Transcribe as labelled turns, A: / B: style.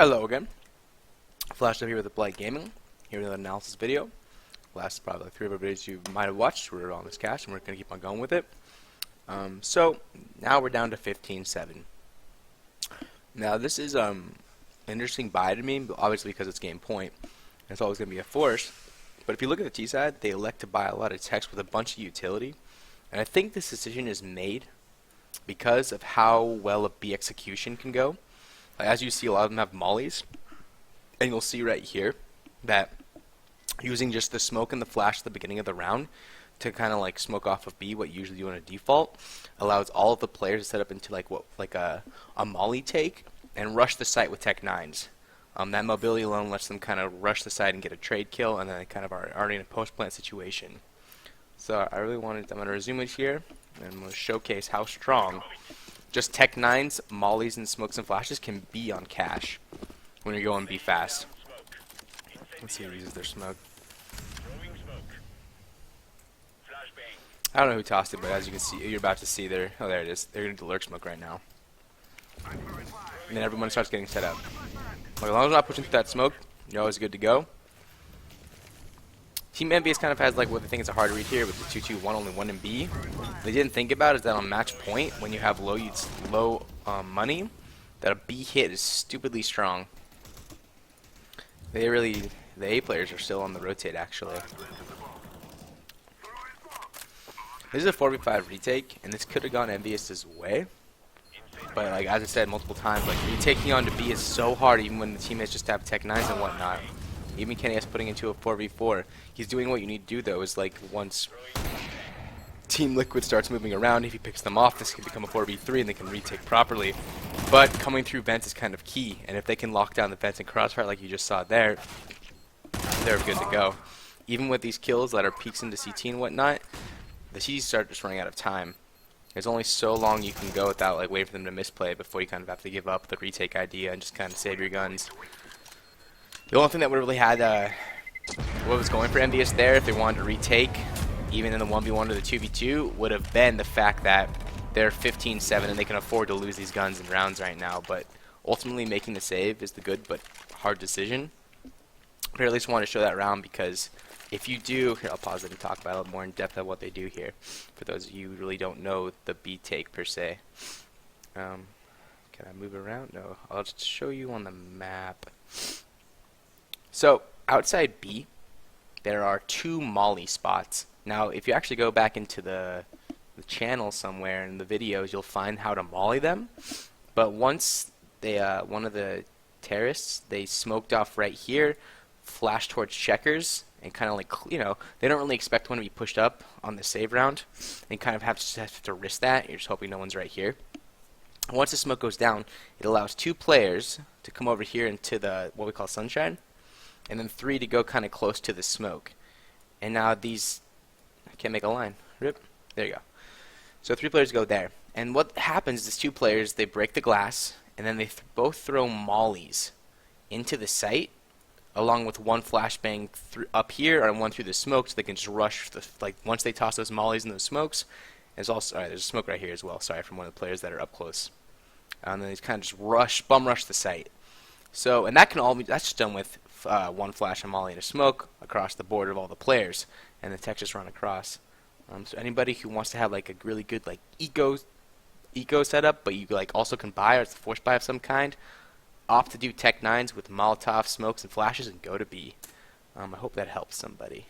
A: Hello again, Flashstep here with the Blight Gaming, here with an analysis video. Last probably like 3 other videos you might have watched. We're on this cache and we're going to keep on going with it. So now we're down to 15-7. Now this is interesting buy to me, obviously because it's game point. It's always going to be a force. But if you look at the T side, they elect to buy a lot of text with a bunch of utility. And I think this decision is made because of how well a B execution can go. As you see, a lot of them have mollies, and you'll see right here that using just the smoke and the flash at the beginning of the round to kind of like smoke off of B, what you usually do on a default, allows all of the players to set up into like a molly take and rush the site with Tech 9s. That mobility alone lets them kind of rush the site and get a trade kill, and then they kind of are already in a post-plant situation. So I'm going to resume it here, and I'm going to showcase how strong just Tech 9s, mollies, and smokes and flashes can be on cache when you're going B fast. Let's see who uses their smoke. I don't know who tossed it, but as you can see, you're about to see there. Oh, there it is. They're going to do lurk smoke right now. And then everyone starts getting set up. Like, as long as we're not pushing through that smoke, you're always good to go. Team NBS kind of has like what they think is a hard read here with the 2-2-1, only 1 in B. What they didn't think about is that on match point, when you have low money, that a B hit is stupidly strong. The A players are still on the rotate actually. This is a 4v5 retake, and this could have gone NBS's way. But like as I said multiple times, like retaking onto B is so hard even when the teammates just have Tech 9s and whatnot. Even Kenny is putting into a 4v4. He's doing what you need to do though, is like once Team Liquid starts moving around, if he picks them off, this can become a 4v3 and they can retake properly. But coming through vents is kind of key, and if they can lock down the vents and crossfire like you just saw there, they're good to go. Even with these kills that are peeks into CT and whatnot, the CTs start just running out of time. There's only so long you can go without like waiting for them to misplay before you kind of have to give up the retake idea and just kind of save your guns. The only thing that really had what was going for NBS there, if they wanted to retake, even in the 1v1 or the 2v2, would have been the fact that they're 15-7 and they can afford to lose these guns in rounds right now. But ultimately making the save is the good but hard decision. But I at least want to show that round because if you do, here I'll pause it and talk about a little more in depth of what they do here. For those of you who really don't know the B take per se. Can I move around? No, I'll just show you on the map. So outside B, there are 2 molly spots. Now, if you actually go back into the channel somewhere in the videos, you'll find how to molly them. But once they, one of the terrorists, they smoked off right here, flashed towards checkers, and kind of like, you know, they don't really expect one to be pushed up on the save round, and kind of have to risk that. You're just hoping no one's right here. Once the smoke goes down, it allows 2 players to come over here into the what we call sunshine, and then 3 to go kind of close to the smoke. And now these, I can't make a line. Rip. There you go. So 3 players go there. And what happens is 2 players, they break the glass, and then they both throw mollies into the site, along with 1 flashbang up here and 1 through the smoke, so they can just rush. Like once they toss those mollies in those smokes, there's also there's a smoke right here as well. Sorry, from one of the players that are up close. And then they kind of just bum rush the site. So, and that can all be, that's just done with 1 flash and molly and a smoke across the board of all the players, and the text just run across. So anybody who wants to have like a really good like eco setup, but you like also can buy, or it's a force buy of some kind, opt to do Tech 9s with Molotov, smokes, and flashes, and go to B. I hope that helps somebody.